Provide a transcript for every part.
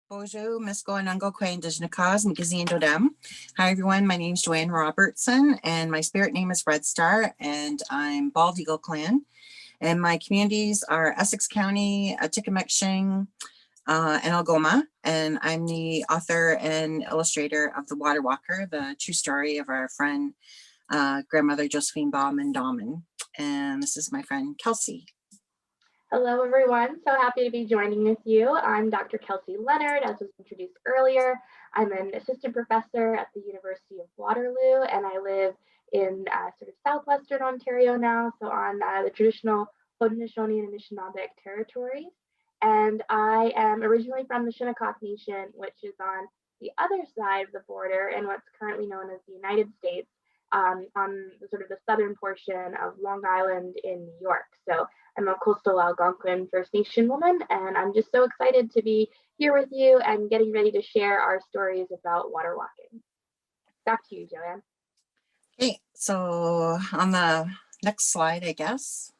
Bonjour, Misko and Uncle Quain Dijnakas and Gazindo Dem. Hi everyone, my name is Joanne Robertson and my spirit name is Red Star and I'm Bald Eagle Clan. And my communities are Essex County, Atikameksheng, and Algoma. And I'm the author and illustrator of The Water Walker, the true story of our friend, grandmother Josephine Bauman Dahman. And this is my friend Kelsey. Hello, everyone. So happy to be joining with you. I'm Dr. Kelsey Leonard, as was introduced earlier. I'm an assistant professor at the University of Waterloo, and I live in sort of southwestern Ontario now, so on the traditional Haudenosaunee and Anishinaabeg territories. And I am originally from the Shinnecock Nation, which is on the other side of the border in what's currently known as the United States, on the sort of the southern portion of Long Island in New York. So I'm a coastal Algonquin First Nation woman, and I'm just so excited to be here with you and getting ready to share our stories about water walking. Back to you, Joanne. Okay, so on the next slide, I guess.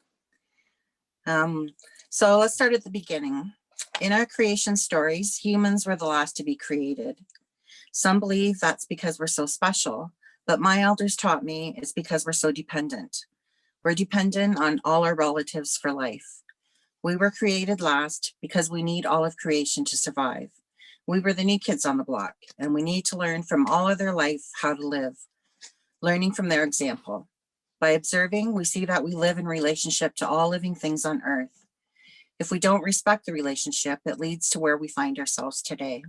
So let's start at the beginning. In our creation stories, humans were the last to be created. Some believe that's because we're so special, but my elders taught me it's because we're so dependent. We're dependent on all our relatives for life. We were created last because we need all of creation to survive. We were the new kids on the block, and we need to learn from all of their life how to live, learning from their example. By observing, we see that we live in relationship to all living things on earth. If we don't respect the relationship, it leads to where we find ourselves today.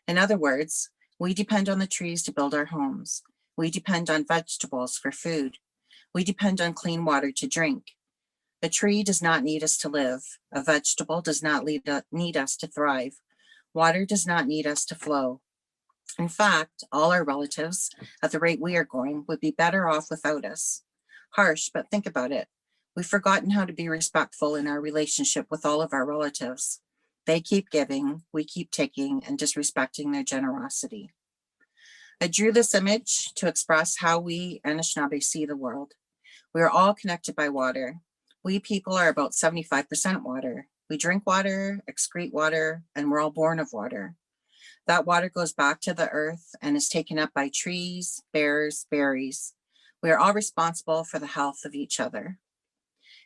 In other words, we depend on the trees to build our homes. We depend on vegetables for food. We depend on clean water to drink. A tree does not need us to live. A vegetable does not need us to thrive. Water does not need us to flow. In fact, all our relatives, at the rate we are going, would be better off without us. Harsh, but think about it. We've forgotten how to be respectful in our relationship with all of our relatives. They keep giving, we keep taking, and disrespecting their generosity. I drew this image to express how we Anishinaabe see the world. We are all connected by water. We people are about 75% water. We drink water, excrete water, and we're all born of water. That water goes back to the earth and is taken up by trees, bears, berries. We are all responsible for the health of each other.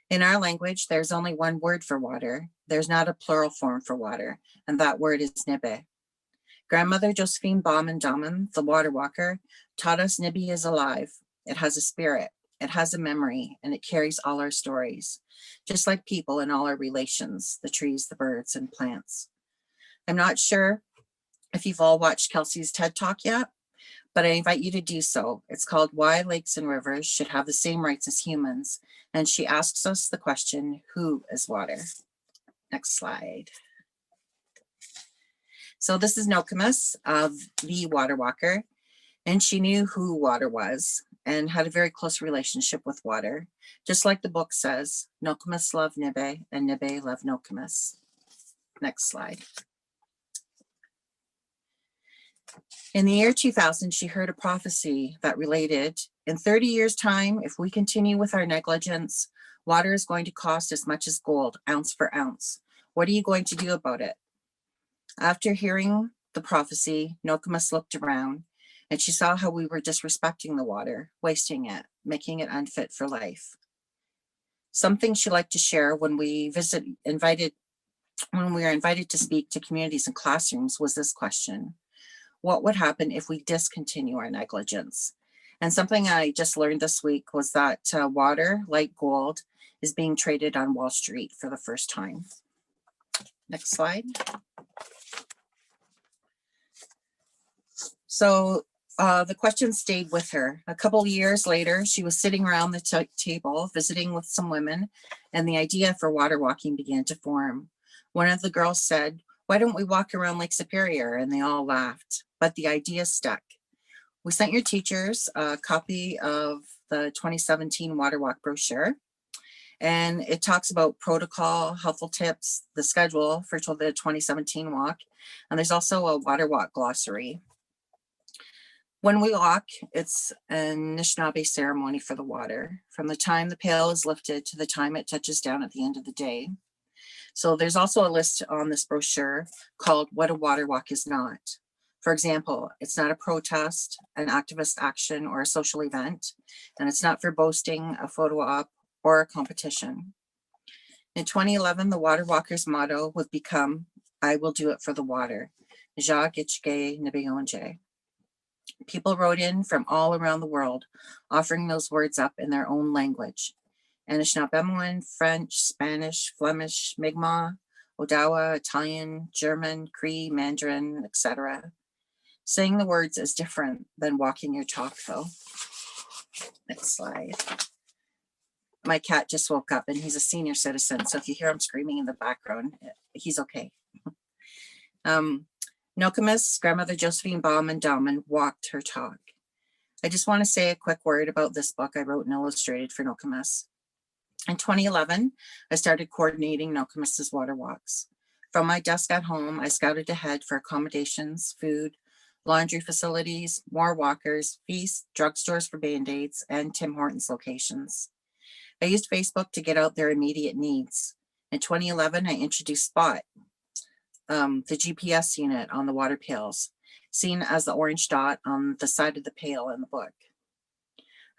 In our language, there's only one word for water. There's not a plural form for water, and that word is Nibi. Grandmother Josephine Bauman Dahman, the water walker, taught us Nibi is alive. It has a spirit. It has a memory, and it carries all our stories, just like people in all our relations, the trees, the birds, and plants. I'm not sure if you've all watched Kelsey's TED Talk yet, but I invite you to do so. It's called Why Lakes and Rivers Should Have the Same Rights as Humans, and she asks us the question, who is water? Next slide. So this is Nokomis of the Water Walker, and she knew who water was and had a very close relationship with water. Just like the book says, Nokomis love Nibi and Nibi love Nokomis. Next slide. In the year 2000, she heard a prophecy that related, in 30 years' time, if we continue with our negligence, water is going to cost as much as gold, ounce for ounce. What are you going to do about it? After hearing the prophecy, Nokomis looked around and she saw how we were disrespecting the water, wasting it, making it unfit for life. Something she liked to share when we were invited to speak to communities and classrooms was this question: what would happen if we discontinue our negligence? And something I just learned this week was that water, like gold, is being traded on Wall Street for the first time. Next slide. So the question stayed with her. A couple years later, she was sitting around the table, visiting with some women, and the idea for water walking began to form. One of the girls said, "Why don't we walk around Lake Superior?" And they all laughed, but the idea stuck. We sent your teachers a copy of the 2017 Water Walk brochure, and it talks about protocol, helpful tips, the schedule for the 2017 walk, and there's also a water walk glossary. When we walk, it's an Anishinaabe ceremony for the water, from the time the pail is lifted to the time it touches down at the end of the day. So there's also a list on this brochure called What a Water Walk Is Not. For example, it's not a protest, an activist action, or a social event, and it's not for boasting, a photo op, or a competition. In 2011, the Water Walkers motto would become, I will do it for the water. Nibi. People wrote in from all around the world, offering those words up in their own language. Anishinaabe, French, Spanish, Flemish, Mi'kmaq, Odawa, Italian, German, Cree, Mandarin, etc. Saying the words is different than walking your talk, though. Next slide. My cat just woke up and he's a senior citizen, so if you hear him screaming in the background, he's okay. Nokomis, grandmother Josephine Bauman Dauman walked her talk. I just want to say a quick word about this book I wrote and illustrated for Nokomis. In 2011, I started coordinating Nokomis's water walks. From my desk at home, I scouted ahead for accommodations, food, laundry facilities, more walkers, feasts, drugstores for Band-Aids, and Tim Hortons locations. I used Facebook to get out their immediate needs. In 2011, I introduced Spot, the GPS unit on the water pails, seen as the orange dot on the side of the pail in the book.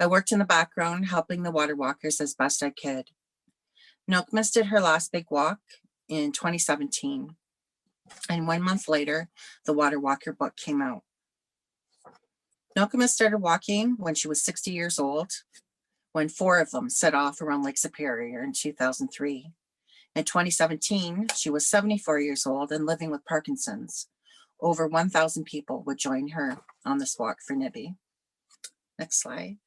I worked in the background, helping the water walkers as best I could. Nokomis did her last big walk in 2017. And 1 month later, the Water Walker book came out. Nokomis started walking when she was 60 years old, when 4 of them set off around Lake Superior in 2003. In 2017, she was 74 years old and living with Parkinson's. Over 1,000 people would join her on this walk for Nibi. Next slide.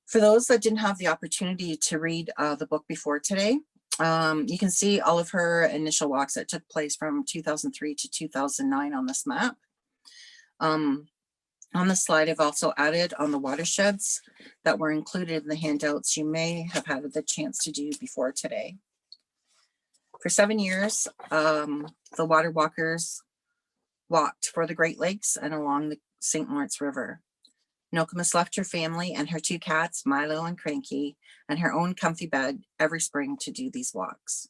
For those that didn't have the opportunity to read the book before today, you can see all of her initial walks that took place from 2003 to 2009 on this map. On the slide, I've also added on the watersheds that were included in the handouts you may have had the chance to do before today. For 7 years, the water walkers walked for the Great Lakes and along the St. Lawrence River. Nokomis left her family and her 2 cats, Milo and Cranky, and her own comfy bed every spring to do these walks.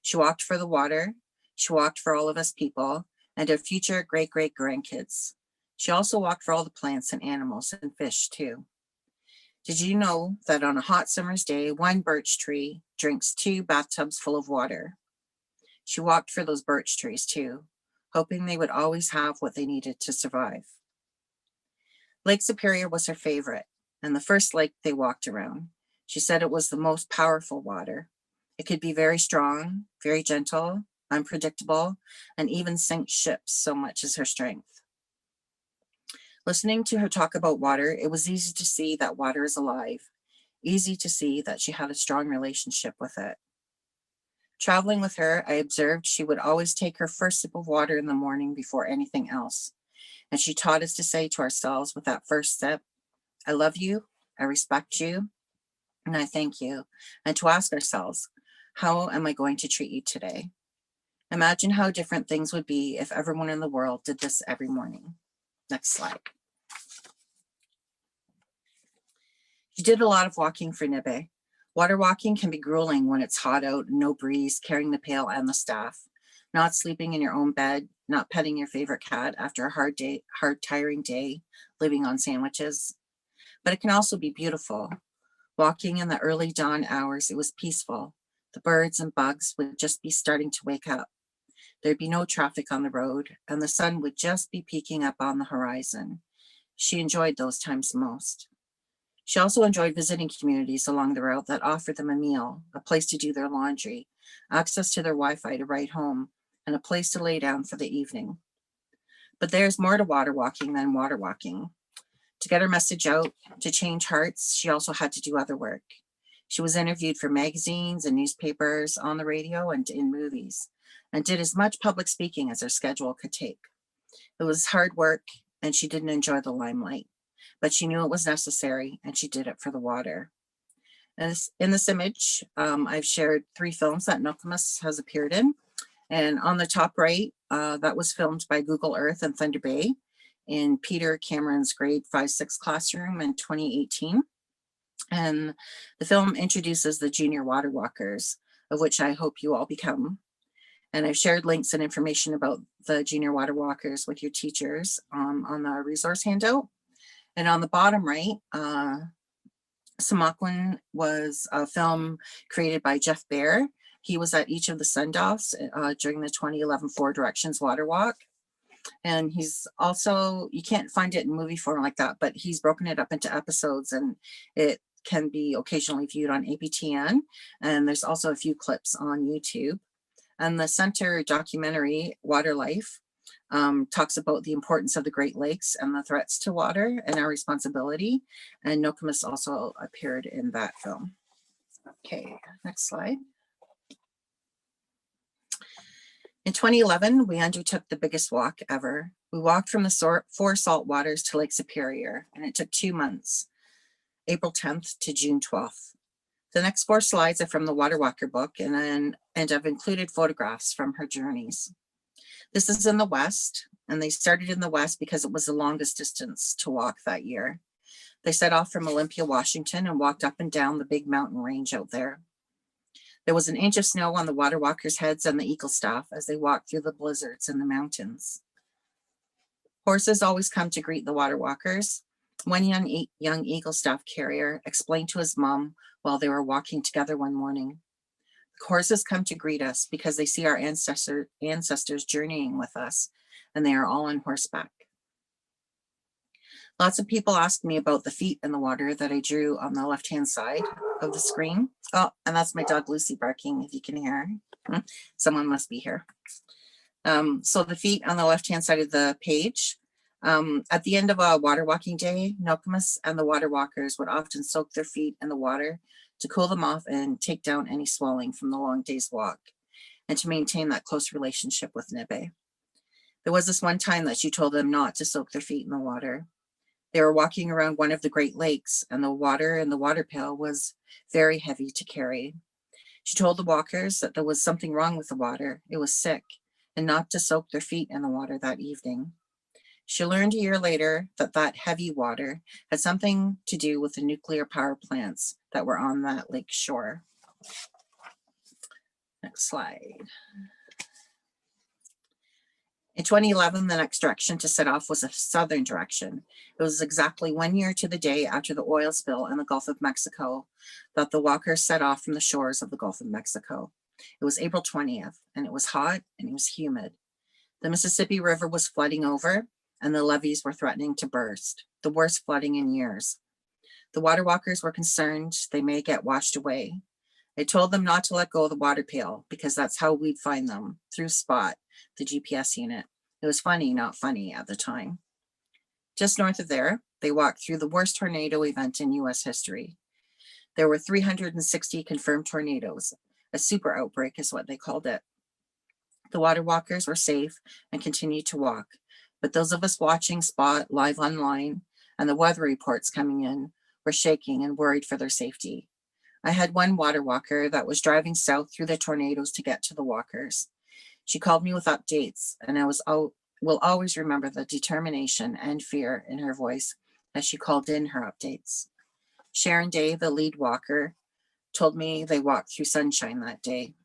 She walked for the water, she walked for all of us people, and our future great-great-grandkids. She also walked for all the plants and animals and fish too. Did you know that on a hot summer's day, 1 birch tree drinks 2 bathtubs full of water? She walked for those birch trees too, hoping they would always have what they needed to survive. Lake Superior was her favorite, and the first lake they walked around. She said it was the most powerful water. It could be very strong, very gentle, unpredictable, and even sink ships, so much is her strength. Listening to her talk about water, it was easy to see that water is alive, easy to see that she had a strong relationship with it. Traveling with her, I observed she would always take her first sip of water in the morning before anything else. And she taught us to say to ourselves with that first sip, I love you, I respect you, and I thank you. And to ask ourselves, how am I going to treat you today? Imagine how different things would be if everyone in the world did this every morning. Next slide. She did a lot of walking for Nibi. Water walking can be grueling when it's hot out and no breeze, carrying the pail and the staff, not sleeping in your own bed, not petting your favorite cat after a hard, tiring day, living on sandwiches. But it can also be beautiful. Walking in the early dawn hours, it was peaceful. The birds and bugs would just be starting to wake up. There'd be no traffic on the road, and the sun would just be peeking up on the horizon. She enjoyed those times most. She also enjoyed visiting communities along the route that offered them a meal, a place to do their laundry, access to their Wi-Fi to ride home, and a place to lay down for the evening. But there's more to water walking than water walking. To get her message out, to change hearts, she also had to do other work. She was interviewed for magazines and newspapers, on the radio, and in movies, and did as much public speaking as her schedule could take. It was hard work, and she didn't enjoy the limelight, but she knew it was necessary, and she did it for the water. And in this image, I've shared 3 films that Nokomis has appeared in. And on the top right, that was filmed by Google Earth in Thunder Bay in Peter Cameron's grade 5-6 classroom in 2018. And the film introduces the junior water walkers, of which I hope you all become. And I've shared links and information about the junior water walkers with your teachers on the resource handout. And on the bottom right, Samaquin was a film created by Jeff Bear. He was at each of the send-offs during the 2011 Four Directions Water Walk. And he's also, you can't find it in movie form like that, but he's broken it up into episodes, and it can be occasionally viewed on APTN. And there's also a few clips on YouTube. And the center documentary, Water Life, talks about the importance of the Great Lakes and the threats to water and our responsibility. And Nokomis also appeared in that film. Okay, next slide. In 2011, we undertook the biggest walk ever. We walked from the four salt waters to Lake Superior, and it took 2 months, April 10th to June 12th. The next 4 slides are from the Water Walker book, and I've included photographs from her journeys. This is in the West, and they started in the West because it was the longest distance to walk that year. They set off from Olympia, Washington, and walked up and down the big mountain range out there. There was an inch of snow on the water walkers' heads and the eagle staff as they walked through the blizzards in the mountains. Horses always come to greet the water walkers. One young eagle staff carrier explained to his mom while they were walking together one morning, horses come to greet us because they see our ancestors journeying with us, and they are all on horseback. Lots of people ask me about the feet in the water that I drew on the left-hand side of the screen. Oh, and that's my dog Lucy barking, if you can hear her. Someone must be here. So the feet on the left-hand side of the page. At the end of a water walking day, Nokomis and the water walkers would often soak their feet in the water to cool them off and take down any swelling from the long day's walk, and to maintain that close relationship with Nibi. There was this one time that she told them not to soak their feet in the water. They were walking around one of the Great Lakes, and the water in the water pail was very heavy to carry. She told the walkers that there was something wrong with the water. It was sick, and not to soak their feet in the water that evening. She learned a year later that that heavy water had something to do with the nuclear power plants that were on that lake shore. Next slide. In 2011, the next direction to set off was a southern direction. It was exactly 1 year to the day after the oil spill in the Gulf of Mexico that the walkers set off from the shores of the Gulf of Mexico. It was April 20th, and it was hot and it was humid. The Mississippi River was flooding over, and the levees were threatening to burst, the worst flooding in years. The water walkers were concerned they may get washed away. I told them not to let go of the water pail because that's how we'd find them, through Spot, the GPS unit. It was funny, not funny at the time. Just north of there, they walked through the worst tornado event in US history. There were 360 confirmed tornadoes. A super outbreak is what they called it. The water walkers were safe and continued to walk, but those of us watching Spot live online and the weather reports coming in were shaking and worried for their safety. I had one water walker that was driving south through the tornadoes to get to the walkers. She called me with updates, and I will always remember the determination and fear in her voice as she called in her updates. Sharon Day, the lead walker, told me they walked through sunshine that day.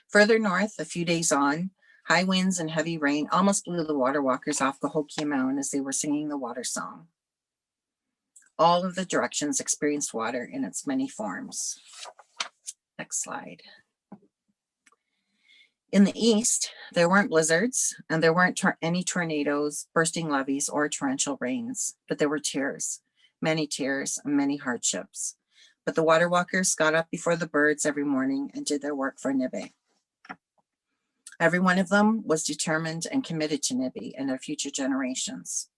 Further north, a few days on, high winds and heavy rain almost blew the water walkers off Cahokia Mound as they were singing the water song. All of the directions experienced water in its many forms. Next slide. In the east, there weren't blizzards, and there weren't any tornadoes, bursting levees, or torrential rains, but there were tears, many hardships. But the water walkers got up before the birds every morning and did their work for Nibi. Every one of them was determined and committed to Nibi and their future generations.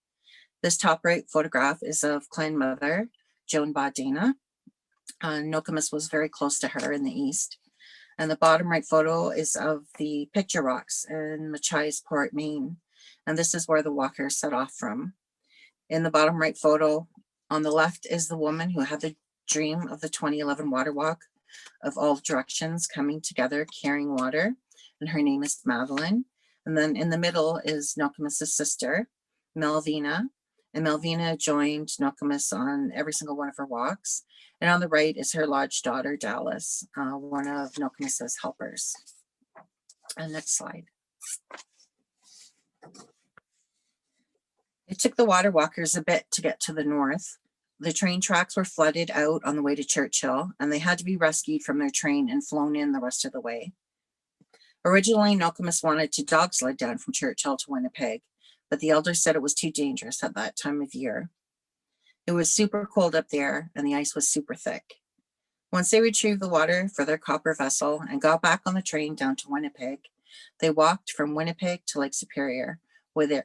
This top right photograph is of clan mother, Joan Badena. Nokomis was very close to her in the east. And the bottom right photo is of the picture rocks in Machias Port, Maine. And this is where the walkers set off from. In the bottom right photo, on the left is the woman who had the dream of the 2011 water walk of all directions coming together, carrying water. And her name is Madeline. And then in the middle is Nokomis' sister, Melvina. And Melvina joined Nokomis on every single one of her walks. And on the right is her lodge daughter, Dallas, one of Nokomis's helpers. And next slide. It took the water walkers a bit to get to the north. The train tracks were flooded out on the way to Churchill, and they had to be rescued from their train and flown in the rest of the way. Originally, Nokomis wanted to dog sled down from Churchill to Winnipeg, but the elders said it was too dangerous at that time of year. It was super cold up there, and the ice was super thick. Once they retrieved the water for their copper vessel and got back on the train down to Winnipeg, they walked from Winnipeg to Lake Superior,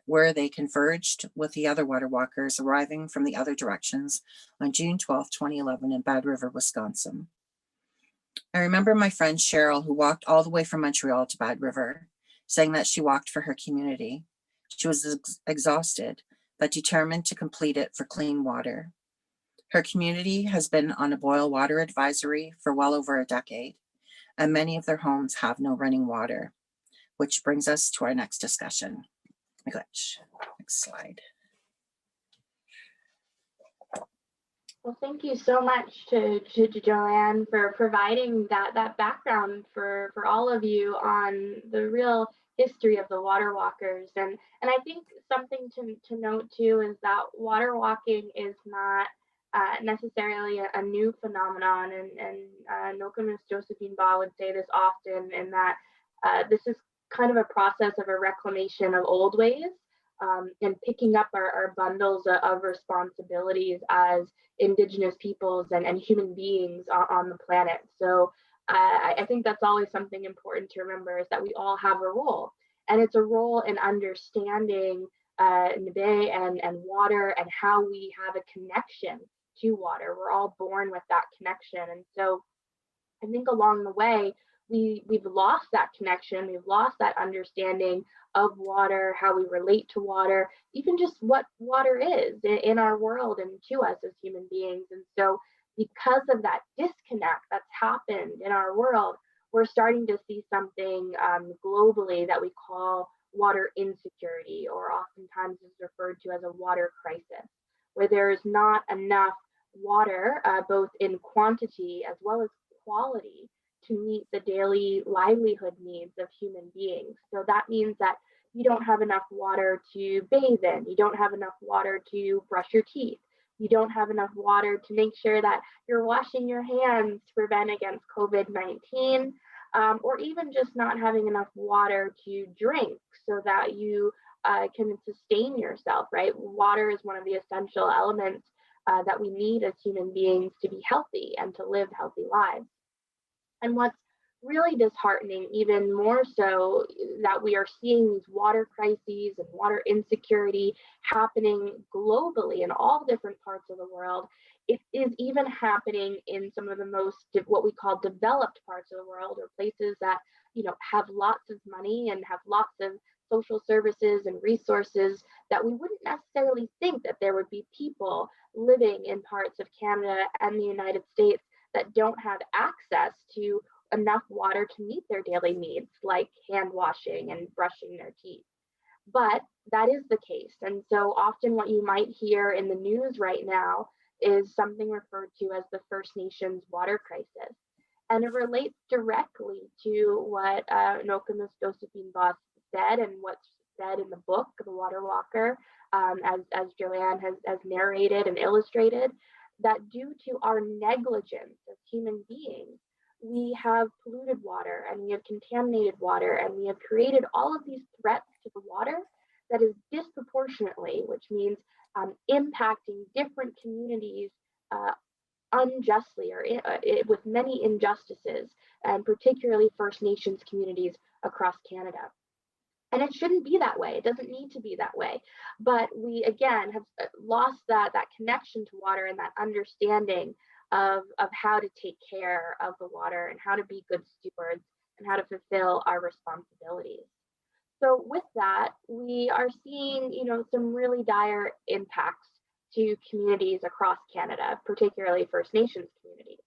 where they converged with the other water walkers arriving from the other directions on June 12, 2011 in Bad River, Wisconsin. I remember my friend Cheryl, who walked all the way from Montreal to Bad River, saying that she walked for her community. She was exhausted, but determined to complete it for clean water. Her community has been on a boil water advisory for well over a decade, and many of their homes have no running water, which brings us to our next discussion. Next slide. Well, thank you so much to Joanne for providing that background for all of you on the real history of the water walkers. And I think something to note too is that water walking is not necessarily a new phenomenon. And Nokomis Josephine Baugh would say this often, in that this is kind of a process of a reclamation of old ways, and picking up our bundles of responsibilities as Indigenous peoples and human beings on the planet. So I think that's always something important to remember, is that we all have a role, and it's a role in understanding Nibi and water, and how we have a connection to water. We're all born with that connection. And so I think along the way, we've lost that connection, we've lost that understanding of water, how we relate to water, even just what water is in our world and to us as human beings. And so because of that disconnect that's happened in our world, we're starting to see something globally that we call water insecurity, or oftentimes is referred to as a water crisis, where there is not enough water, both in quantity as well as quality, to meet the daily livelihood needs of human beings. So that means that you don't have enough water to bathe in, you don't have enough water to brush your teeth, you don't have enough water to make sure that you're washing your hands to prevent against COVID-19, or even just not having enough water to drink so that you can sustain yourself, right? Water is one of the essential elements that we need as human beings to be healthy and to live healthy lives. And what's really disheartening, even more so, that we are seeing these water crises and water insecurity happening globally in all different parts of the world. It is even happening in some of the most what we call developed parts of the world, or places that have lots of money and have lots of social services and resources, that we wouldn't necessarily think that there would be people living in parts of Canada and the United States that don't have access to enough water to meet their daily needs, like hand washing and brushing their teeth. But that is the case. And so often what you might hear in the news right now is something referred to as the First Nations water crisis. And it relates directly to what Nokomis Josephine Baugh said, and what's said in the book, The Water Walker, as Joanne has narrated and illustrated, that due to our negligence as human beings, we have polluted water, and we have contaminated water, and we have created all of these threats to the water that is disproportionately, which means impacting different communities unjustly, or with many injustices, and particularly First Nations communities across Canada. And it shouldn't be that way. It doesn't need to be that way. But we, again, have lost that connection to water, and that understanding of how to take care of the water, and how to be good stewards, and how to fulfill our responsibilities. So with that, we are seeing, some really dire impacts to communities across Canada, particularly First Nations communities.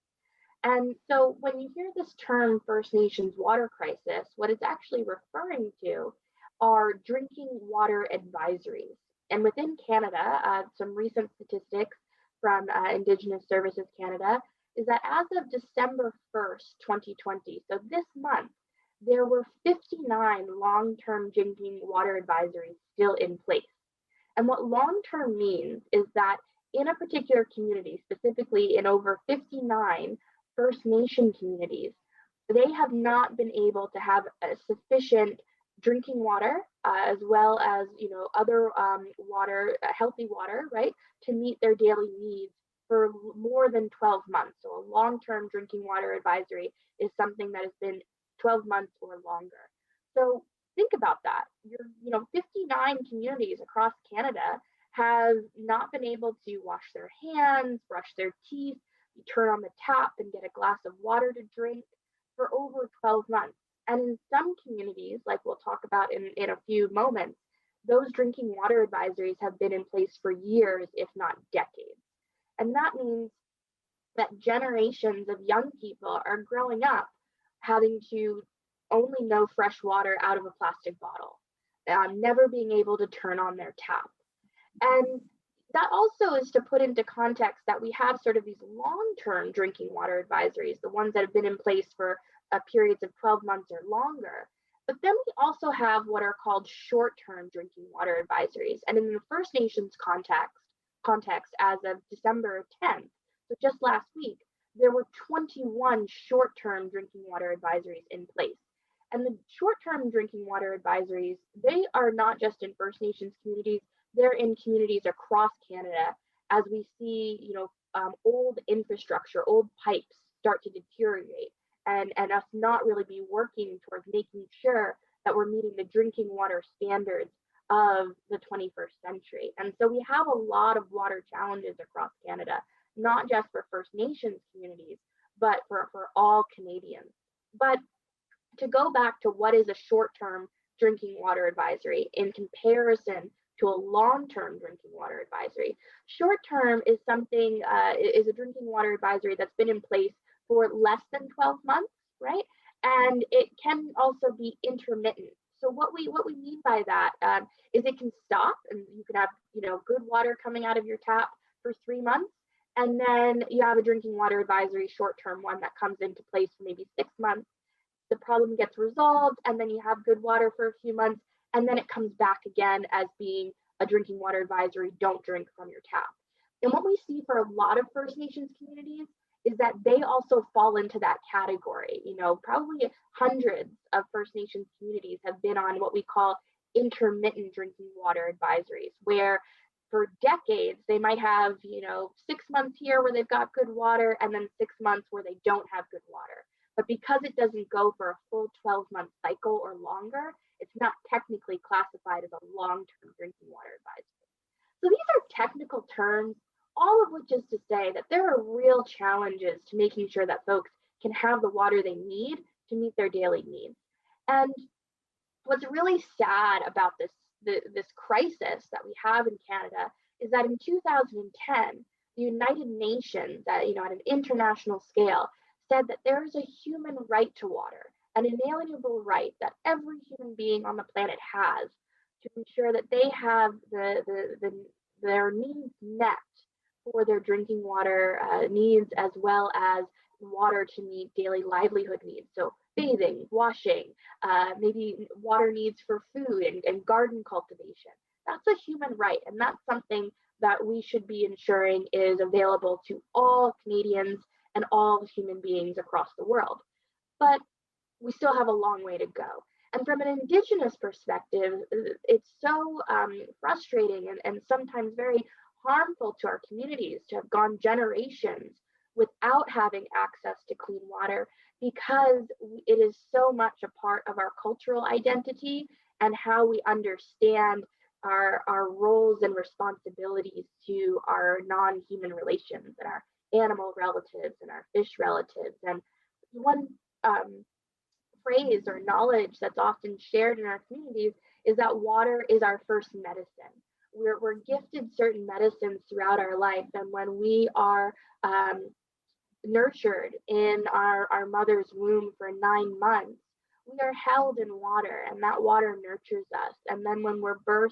And so when you hear this term First Nations water crisis, what it's actually referring to are drinking water advisories. And within Canada, some recent statistics from Indigenous Services Canada is that as of December 1st, 2020, so this month, there were 59 long-term drinking water advisories still in place. And what long-term means is that in a particular community, specifically in over 59 First Nation communities, they have not been able to have a sufficient drinking water, as well as other water, healthy water, right, to meet their daily needs for more than 12 months. So a long-term drinking water advisory is something that has been 12 months or longer. So think about that. 59 communities across Canada have not been able to wash their hands, brush their teeth, turn on the tap and get a glass of water to drink for over 12 months. And in some communities, like we'll talk about in a few moments, those drinking water advisories have been in place for years, if not decades. And that means that generations of young people are growing up having to only know fresh water out of a plastic bottle, never being able to turn on their tap. And that also is to put into context that we have sort of these long-term drinking water advisories, the ones that have been in place for periods of 12 months or longer. But then we also have what are called short-term drinking water advisories. And in the First Nations context as of December 10th, so just last week, there were 21 short-term drinking water advisories in place. And the short-term drinking water advisories, they are not just in First Nations communities, they're in communities across Canada as we see, old infrastructure, old pipes start to deteriorate and us not really be working towards making sure that we're meeting the drinking water standards of the 21st century. And so we have a lot of water challenges across Canada, not just for First Nations communities, but for all Canadians. But to go back to what is a short-term drinking water advisory in comparison to a long-term drinking water advisory. Short-term is something, is a drinking water advisory that's been in place for less than 12 months, right? And it can also be intermittent. So what we mean by that is it can stop and you can have, good water coming out of your tap for 3 months. And then you have a drinking water advisory short-term one that comes into place for maybe 6 months. The problem gets resolved and then you have good water for a few months and then it comes back again as being a drinking water advisory, don't drink from your tap. And what we see for a lot of First Nations communities is that they also fall into that category. Probably hundreds of First Nations communities have been on what we call intermittent drinking water advisories, where for decades they might have 6 months here where they've got good water and then 6 months where they don't have good water. But because it doesn't go for a full 12-month cycle or longer, it's not technically classified as a long-term drinking water advisory. So these are technical terms, all of which is to say that there are real challenges to making sure that folks can have the water they need to meet their daily needs. And what's really sad about this crisis that we have in Canada is that in 2010, the United Nations, at an international scale, said that there is a human right to water, an inalienable right that every human being on the planet has to ensure that they have their needs met for their drinking water needs, as well as water to meet daily livelihood needs. So bathing, washing, maybe water needs for food and garden cultivation. That's a human right, and that's something that we should be ensuring is available to all Canadians and all human beings across the world. But we still have a long way to go. And from an Indigenous perspective, it's so frustrating and sometimes very harmful to our communities to have gone generations without having access to clean water, because it is so much a part of our cultural identity and how we understand our roles and responsibilities to our non-human relations and our animal relatives and our fish relatives. And one phrase or knowledge that's often shared in our communities is that water is our first medicine. We're gifted certain medicines throughout our life, and when we are nurtured in our mother's womb for 9 months, we are held in water, and that water nurtures us. And then when we're birthed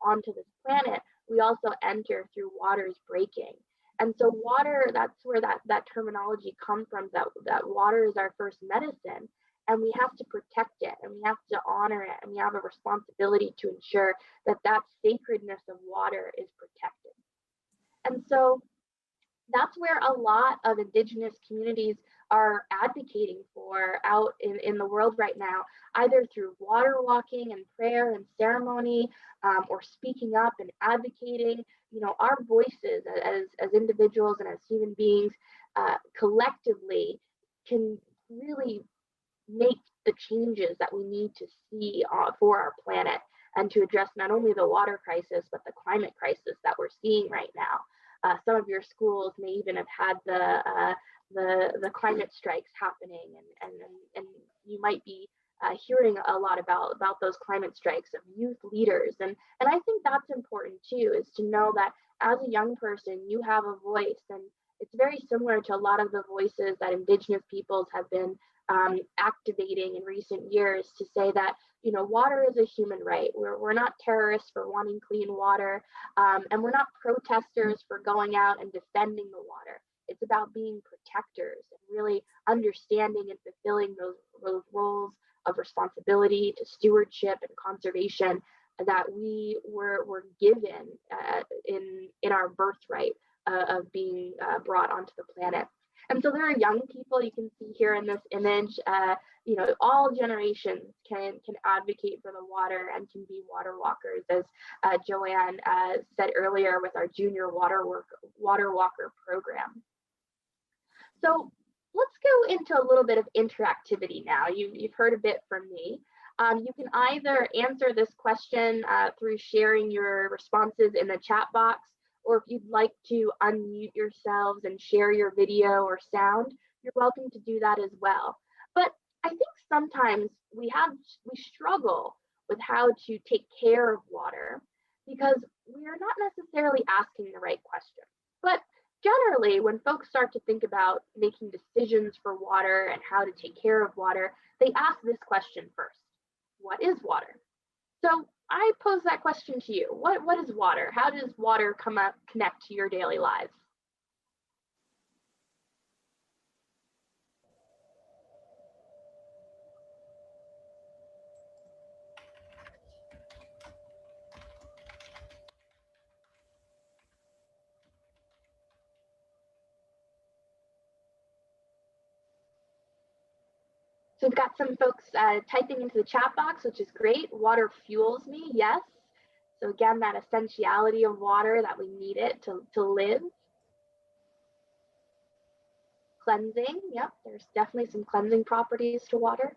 onto this planet, we also enter through water's breaking. And so water, that's where that terminology comes from, that water is our first medicine, and we have to protect it, and we have to honor it, and we have a responsibility to ensure that sacredness of water is protected. And so that's where a lot of Indigenous communities are advocating for out in the world right now, either through water walking and prayer and ceremony, or speaking up and advocating. You know, our voices as individuals and as human beings collectively can really make the changes that we need to see for our planet, and to address not only the water crisis, but the climate crisis that we're seeing right now. Some of your schools may even have had the climate strikes happening, and you might be hearing a lot about those climate strikes of youth leaders, and I think that's important too, is to know that as a young person you have a voice, and it's very similar to a lot of the voices that Indigenous peoples have been activating in recent years, to say that, you know, water is a human right. We're not terrorists for wanting clean water, and we're not protesters for going out and defending the water. It's about being protectors and really understanding and fulfilling those roles of responsibility to stewardship and conservation that we were given in our birthright of being brought onto the planet. And so there are young people, you can see here in this image, you know, all generations can advocate for the water and can be water walkers, as Joanne said earlier with our junior water walker program. So let's go into a little bit of interactivity now. You've heard a bit from me. You can either answer this question through sharing your responses in the chat box, or if you'd like to unmute yourselves and share your video or sound, you're welcome to do that as well. But I think sometimes we struggle with how to take care of water because we are not necessarily asking the right question. But generally, when folks start to think about making decisions for water and how to take care of water, they ask this question first: what is water? So I pose that question to you. What is water? How does water connect to your daily lives? So we've got some folks typing into the chat box, which is great. Water fuels me, yes. So again, that essentiality of water, that we need it to live. Cleansing, yep, there's definitely some cleansing properties to water.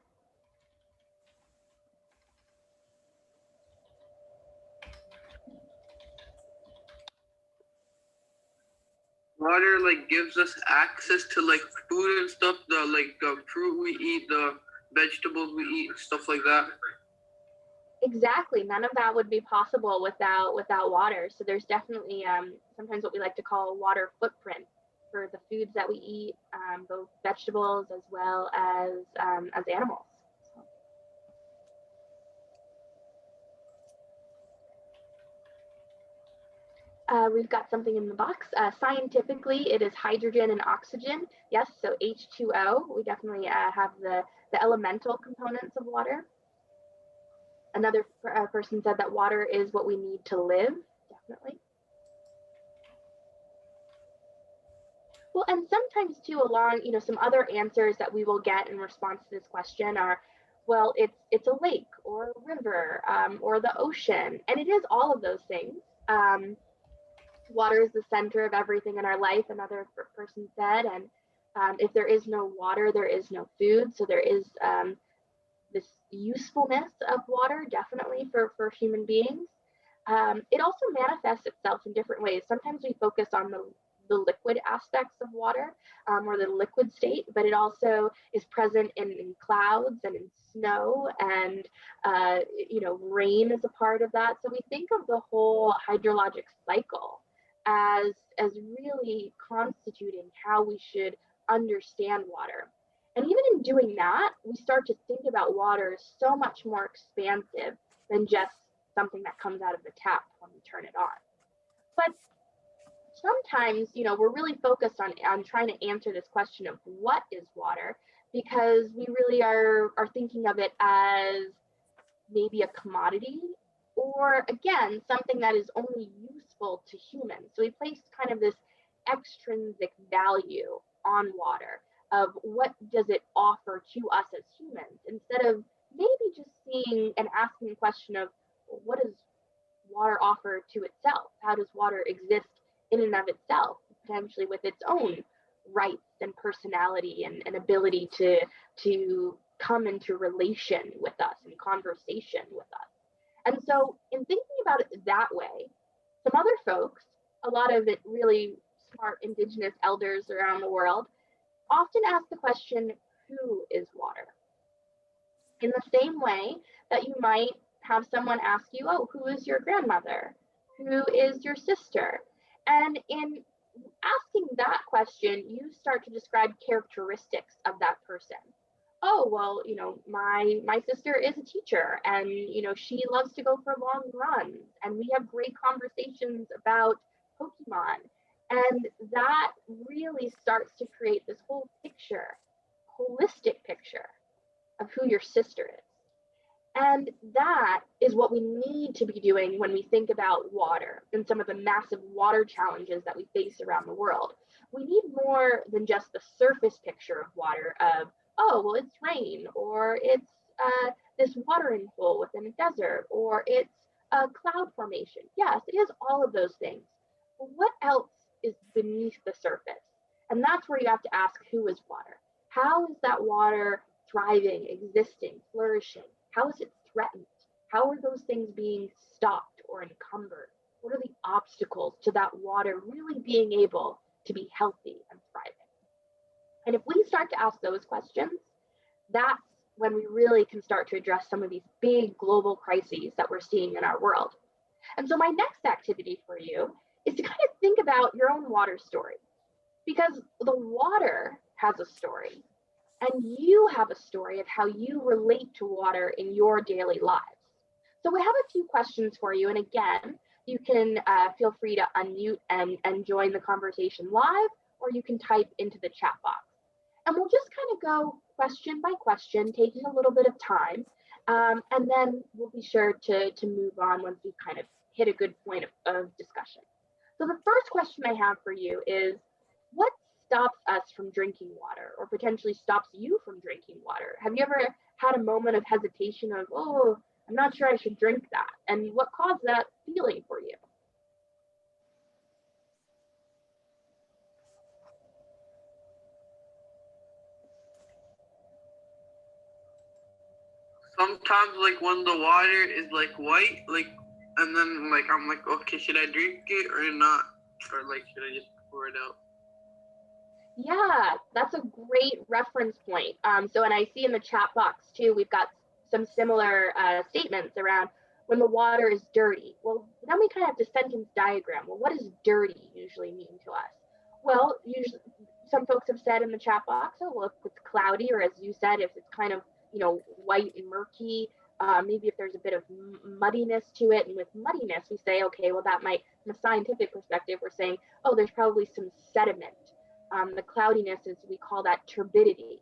Water like gives us access to like food and stuff, the fruit we eat, the vegetables we eat, stuff like that. Exactly, none of that would be possible without water. So there's definitely sometimes what we like to call a water footprint for the foods that we eat, both vegetables as well as animals. We've got something in the box. Scientifically, it is hydrogen and oxygen. Yes, so H2O. We definitely have the elemental components of water. Another person said that water is what we need to live. Definitely. Well, and sometimes too, along, you know, some other answers that we will get in response to this question are, well, it's a lake or a river or the ocean, and it is all of those things. Water is the center of everything in our life, another person said, and if there is no water, there is no food. So there is this usefulness of water, definitely for human beings. It also manifests itself in different ways. Sometimes we focus on the liquid aspects of water, or the liquid state, but it also is present in clouds and in snow, and you know, rain is a part of that. So we think of the whole hydrologic cycle as really constituting how we should understand water. And even in doing that, we start to think about water as so much more expansive than just something that comes out of the tap when we turn it on. But sometimes, we're really focused on trying to answer this question of what is water, because we really are thinking of it as maybe a commodity, or again, something that is only useful to humans. So we place kind of this extrinsic value on water of what does it offer to us as humans, instead of maybe just seeing and asking the question of what does water offer to itself? How does water exist in and of itself, potentially with its own rights and personality and ability to come into relation with us and conversation with us? And so in thinking about it that way, some other folks, a lot of it really smart indigenous elders around the world, often ask the question, who is water? In the same way that you might have someone ask you, oh, who is your grandmother? Who is your sister? And in asking that question, you start to describe characteristics of that person. Oh, well, my sister is a teacher, and she loves to go for long runs, and we have great conversations about Pokemon. And that really starts to create this whole picture, holistic picture of who your sister is. And that is what we need to be doing when we think about water and some of the massive water challenges that we face around the world. We need more than just the surface picture of water of, oh, well, it's rain, or it's this watering hole within a desert, or it's a cloud formation. Yes, it is all of those things. But what else is beneath the surface? And that's where you have to ask, who is water? How is that water thriving, existing, flourishing? How is it threatened? How are those things being stopped or encumbered? What are the obstacles to that water really being able to be healthy and thriving? And if we start to ask those questions, that's when we really can start to address some of these big global crises that we're seeing in our world. And so my next activity for you is to kind of think about your own water story, because the water has a story, and you have a story of how you relate to water in your daily lives. So we have a few questions for you. And again, you can feel free to unmute and join the conversation live, or you can type into the chat box. And we'll just kind of go question by question, taking a little bit of time. And then we'll be sure to move on once we've kind of hit a good point of discussion. So the first question I have for you is, what stops us from drinking water, or potentially stops you from drinking water? Have you ever had a moment of hesitation of, oh, I'm not sure I should drink that? And what caused that feeling for you? Sometimes like when the water is like white, and then I'm like, okay, should I drink it or not? Or should I just pour it out? Yeah, that's a great reference point. So, and I see in the chat box too, we've got some similar statements around when the water is dirty. Well, then we kind of have to sentence diagram. Well, what does dirty usually mean to us? Well, usually some folks have said in the chat box, oh, well, if it's cloudy, or as you said, if it's kind of, white and murky, maybe if there's a bit of muddiness to it. And with muddiness, we say, okay, well, that might, from a scientific perspective, we're saying, oh, there's probably some sediment. The cloudiness is, we call that turbidity.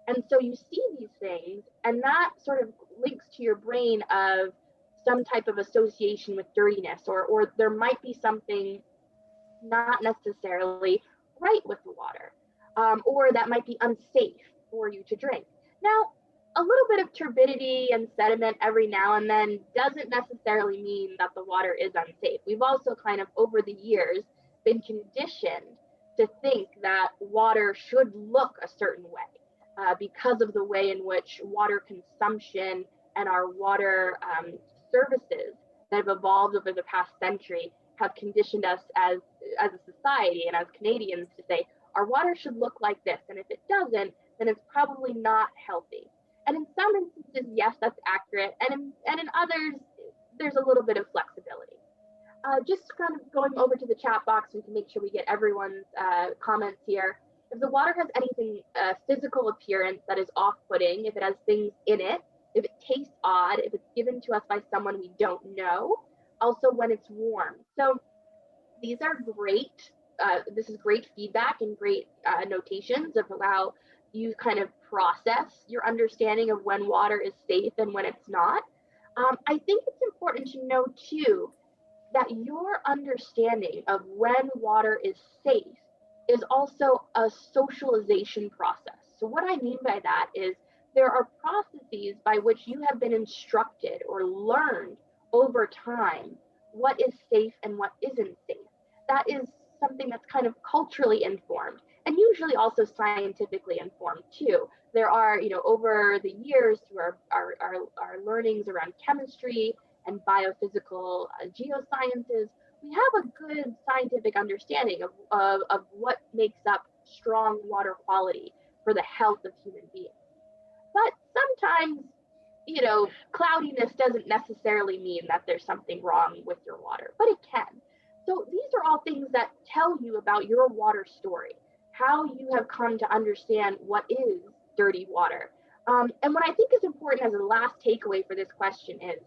And so you see these things, and that sort of links to your brain of some type of association with dirtiness, or there might be something not necessarily right with the water, or that might be unsafe for you to drink. Now, a little bit of turbidity and sediment every now and then doesn't necessarily mean that the water is unsafe. We've also kind of over the years been conditioned to think that water should look a certain way because of the way in which water consumption and our water services that have evolved over the past century have conditioned us as a society and as Canadians to say our water should look like this, and if it doesn't, then it's probably not healthy. And in some instances, yes, that's accurate, and in others, there's a little bit of flexibility. Just kind of going over to the chat box, we can make sure we get everyone's comments here. If the water has anything physical appearance that is off-putting, if it has things in it, if it tastes odd, if it's given to us by someone we don't know, also when it's warm. So these are great. This is great feedback and great notations of how you kind of process your understanding of when water is safe and when it's not. I think it's important to know too that your understanding of when water is safe is also a socialization process. So what I mean by that is there are processes by which you have been instructed or learned over time what is safe and what isn't safe. That is something that's kind of culturally informed and usually also scientifically informed too. There are, over the years through our learnings around chemistry and biophysical geosciences, we have a good scientific understanding of what makes up strong water quality for the health of human beings. But sometimes, cloudiness doesn't necessarily mean that there's something wrong with your water, but it can. So these are all things that tell you about your water story, how you have come to understand what is dirty water. And what I think is important as a last takeaway for this question is,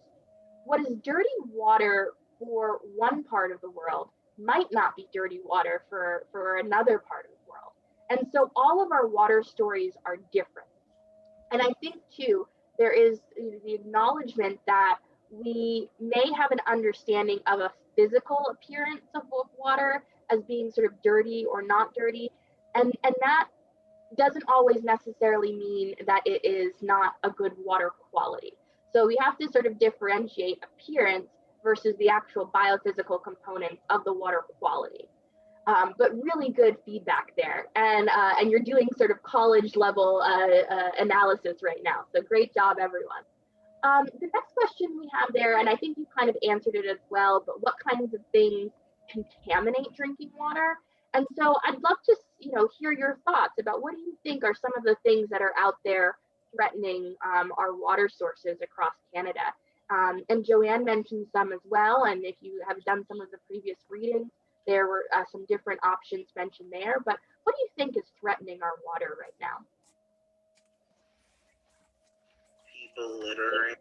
what is dirty water for one part of the world might not be dirty water for another part of the world. And so all of our water stories are different. And I think too, there is the acknowledgement that we may have an understanding of a physical appearance of water as being sort of dirty or not dirty. And that doesn't always necessarily mean that it is not a good water quality. So we have to sort of differentiate appearance versus the actual biophysical components of the water quality. But really good feedback there. And you're doing sort of college level analysis right now. So great job, everyone. The next question we have there, and I think you kind of answered it as well, but what kinds of things contaminate drinking water? And so I'd love to, hear your thoughts about what do you think are some of the things that are out there threatening our water sources across Canada. And Joanne mentioned some as well. And if you have done some of the previous readings, there were some different options mentioned there. But what do you think is threatening our water right now? People littering.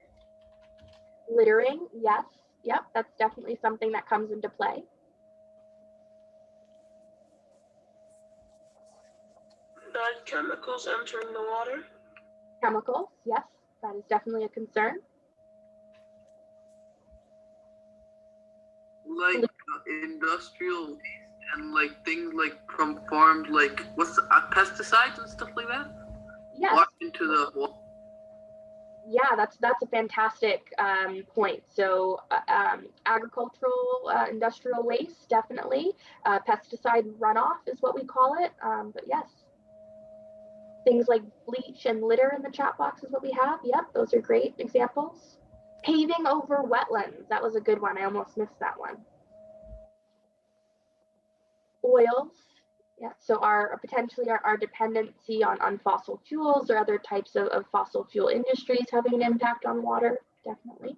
Littering, yes. Yep, that's definitely something that comes into play. Bad chemicals entering the water. Chemicals, yes, that is definitely a concern. Like industrial and like things like from farms, like what's pesticides and stuff like that. Yes. Wash into the water. Yeah, that's a fantastic point. So agricultural, industrial waste, definitely. Pesticide runoff is what we call it. But yes, things like bleach and litter in the chat box is what we have. Yep, those are great examples. Paving over wetlands, that was a good one. I almost missed that one. Oils, yeah, so potentially our dependency on fossil fuels or other types of fossil fuel industries having an impact on water, definitely.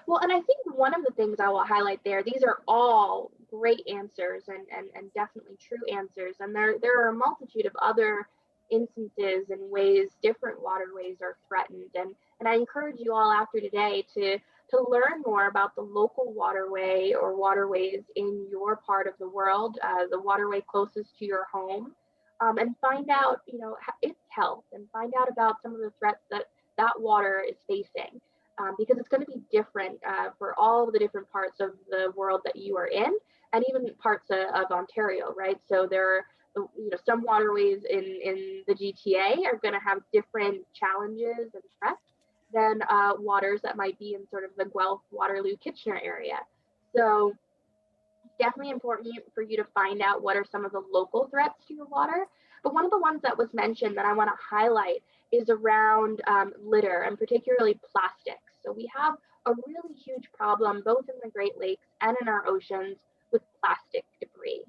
Well, and I think one of the things I will highlight there, these are all great answers and definitely true answers. And there are a multitude of other instances and ways different waterways are threatened. And I encourage you all after today to learn more about the local waterway or waterways in your part of the world, the waterway closest to your home, and find out, its health and find out about some of the threats that water is facing. Because it's going to be different for all the different parts of the world that you are in, and even parts of Ontario, right? So there are, some waterways in the GTA are going to have different challenges and threats than waters that might be in sort of the Guelph, Waterloo, Kitchener area. So definitely important for you to find out what are some of the local threats to your water. But one of the ones that was mentioned that I want to highlight is around litter, and particularly plastics. So we have a really huge problem both in the Great Lakes and in our oceans with plastic debris.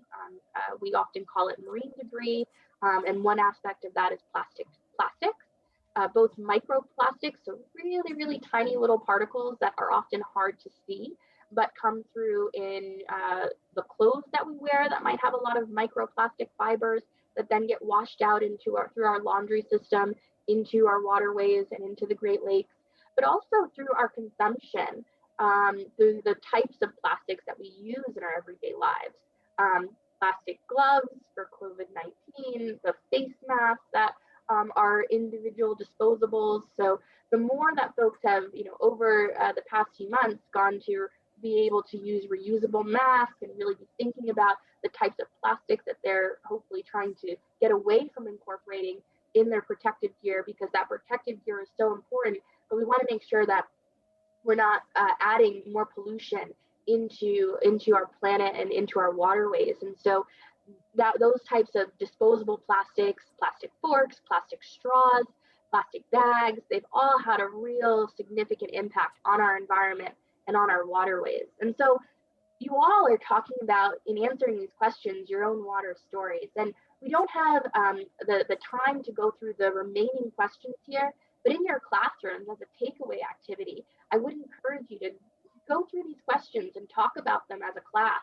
We often call it marine debris, and one aspect of that is plastics. Both microplastics, so really, really tiny little particles that are often hard to see, but come through in the clothes that we wear that might have a lot of microplastic fibers, that then get washed out through our laundry system, into our waterways and into the Great Lakes, but also through our consumption, through the types of plastics that we use in our everyday lives. Plastic gloves for COVID-19, the face masks that are individual disposables. So the more that folks have, over the past few months gone to be able to use reusable masks and really be thinking about the types of plastics that they're hopefully trying to get away from incorporating in their protective gear, because that protective gear is so important, but we want to make sure that we're not adding more pollution into our planet and into our waterways. And so that those types of disposable plastics, plastic forks, plastic straws, plastic bags, they've all had a real significant impact on our environment and on our waterways. And so you all are talking about, in answering these questions, your own water stories. And we don't have the time to go through the remaining questions here, but in your classrooms as a takeaway activity, I would encourage you to go through these questions and talk about them as a class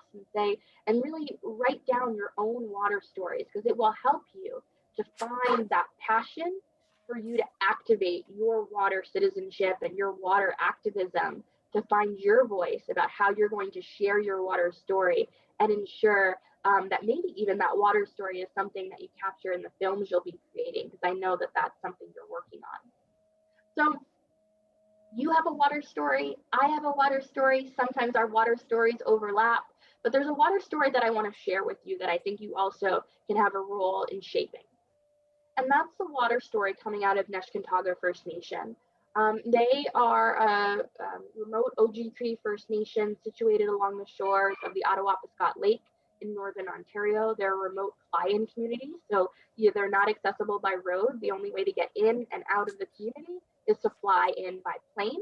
and really write down your own water stories, because it will help you to find that passion for you to activate your water citizenship and your water activism, to find your voice about how you're going to share your water story and ensure that maybe even that water story is something that you capture in the films you'll be creating, because I know that that's something you're working on. So you have a water story, I have a water story. Sometimes our water stories overlap, but there's a water story that I want to share with you that I think you also can have a role in shaping. And that's the water story coming out of Neshkantaga First Nation. They are a remote Oji-Cree First Nation situated along the shores of the Ottawapiscot Lake in northern Ontario. They're a remote fly-in community, so they're not accessible by road. The only way to get in and out of the community is to fly in by plane.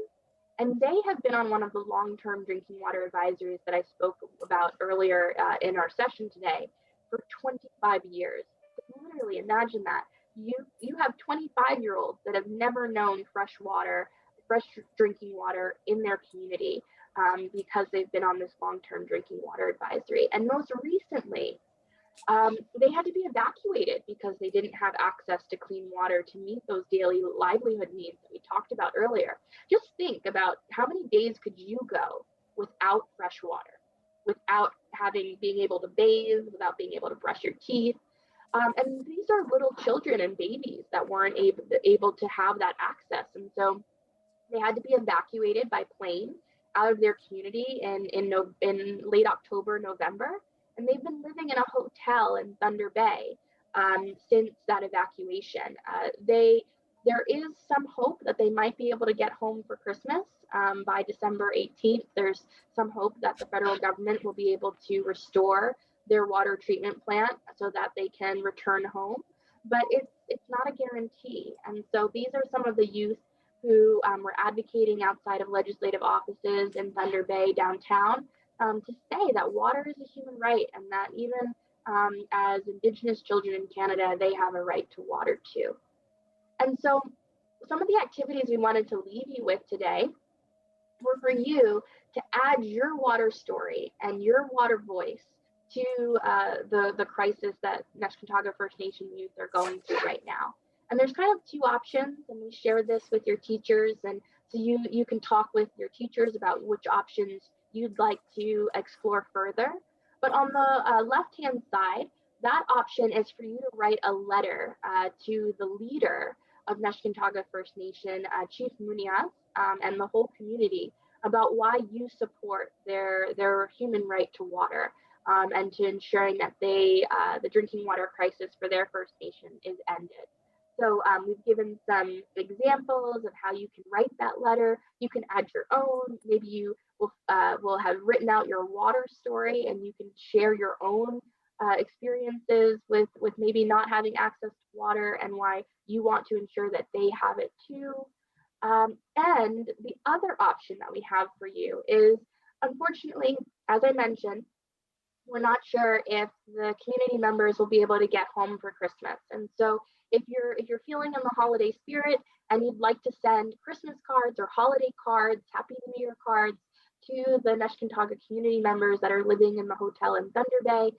And they have been on one of the long-term drinking water advisories that I spoke about earlier in our session today for 25 years. Literally, imagine that. You have 25-year-olds that have never known fresh drinking water in their community because they've been on this long-term drinking water advisory. And most recently, they had to be evacuated because they didn't have access to clean water to meet those daily livelihood needs that we talked about earlier. Just think about how many days could you go without fresh water, without being able to bathe, without being able to brush your teeth. And these are little children and babies that weren't able to have that access. And so they had to be evacuated by plane out of their community in late October, November. And they've been living in a hotel in Thunder Bay since that evacuation. There is some hope that they might be able to get home for Christmas by December 18th. There's some hope that the federal government will be able to restore their water treatment plant so that they can return home, but it's not a guarantee. And so these are some of the youth who were advocating outside of legislative offices in Thunder Bay downtown to say that water is a human right, and that even as Indigenous children in Canada, they have a right to water too. And so some of the activities we wanted to leave you with today were for you to add your water story and your water voice to the crisis that Neshkantaga First Nation youth are going through right now. And there's kind of two options, and we share this with your teachers, and so you can talk with your teachers about which options you'd like to explore further. But on the left-hand side, that option is for you to write a letter to the leader of Neshkantaga First Nation, Chief Munias, and the whole community about why you support their human right to water. And to ensuring that the drinking water crisis for their First Nation is ended. So we've given some examples of how you can write that letter. You can add your own. Maybe you will have written out your water story, and you can share your own experiences with maybe not having access to water and why you want to ensure that they have it too. And the other option that we have for you is, unfortunately, as I mentioned, we're not sure if the community members will be able to get home for Christmas. And so if you're feeling in the holiday spirit and you'd like to send Christmas cards or holiday cards, Happy New Year cards to the Neshkantaga community members that are living in the hotel in Thunder Bay,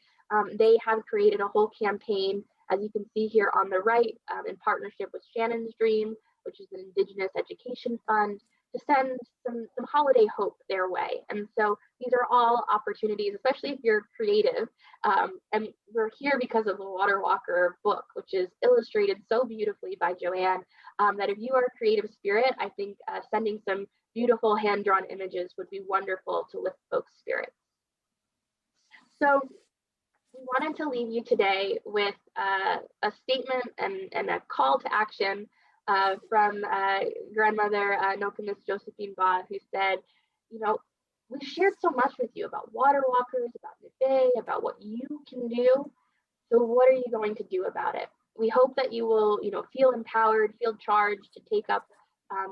they have created a whole campaign as you can see here on the right, in partnership with Shannon's Dream, which is an Indigenous education fund, to send some holiday hope their way. And so these are all opportunities, especially if you're creative. And we're here because of the Water Walker book, which is illustrated so beautifully by Joanne, that if you are a creative spirit, I think sending some beautiful hand-drawn images would be wonderful to lift folks' spirits. So we wanted to leave you today with a statement and a call to action from grandmother Nokomis Josephine Ba, who said, you know, we shared so much with you about water walkers, about Nibi, about what you can do. So what are you going to do about it? We hope that you will, feel empowered, feel charged to take up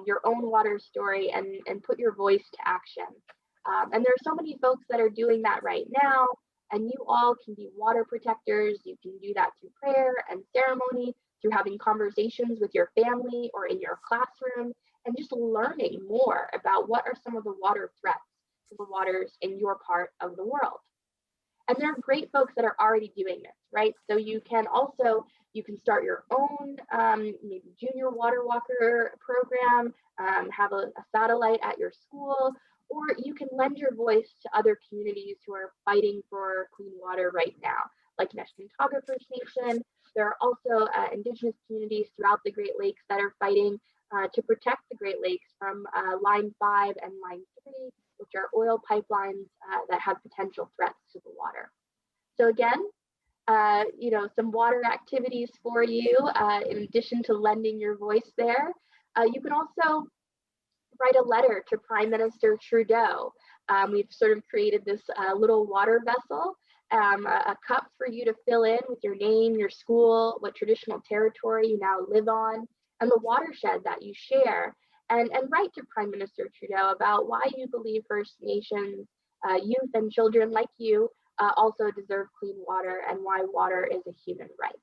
your own water story and put your voice to action. And there are so many folks that are doing that right now, and you all can be water protectors. You can do that through prayer and ceremony, through having conversations with your family or in your classroom, and just learning more about what are some of the water threats to the waters in your part of the world. And there are great folks that are already doing this, right? So you can start your own maybe junior water walker program, have a satellite at your school, or you can lend your voice to other communities who are fighting for clean water right now, like Neshtantogga First Nation. There are also Indigenous communities throughout the Great Lakes that are fighting to protect the Great Lakes from Line 5 and Line 3, which are oil pipelines that have potential threats to the water. So again, some water activities for you, in addition to lending your voice there. You can also write a letter to Prime Minister Trudeau. We've sort of created this little water vessel, a cup for you to fill in with your name, your school, what traditional territory you now live on, and the watershed that you share. And write to Prime Minister Trudeau about why you believe First Nations youth and children like you also deserve clean water, and why water is a human right.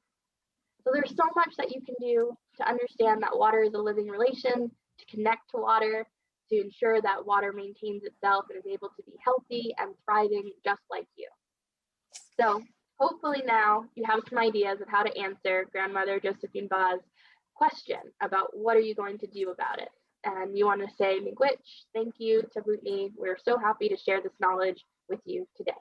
So there's so much that you can do to understand that water is a living relation, to connect to water, to ensure that water maintains itself and is able to be healthy and thriving just like you. So hopefully now you have some ideas of how to answer Grandmother Josephine Ba's question about what are you going to do about it. And you want to say, Miigwech, thank you, Tabutni. We're so happy to share this knowledge with you today.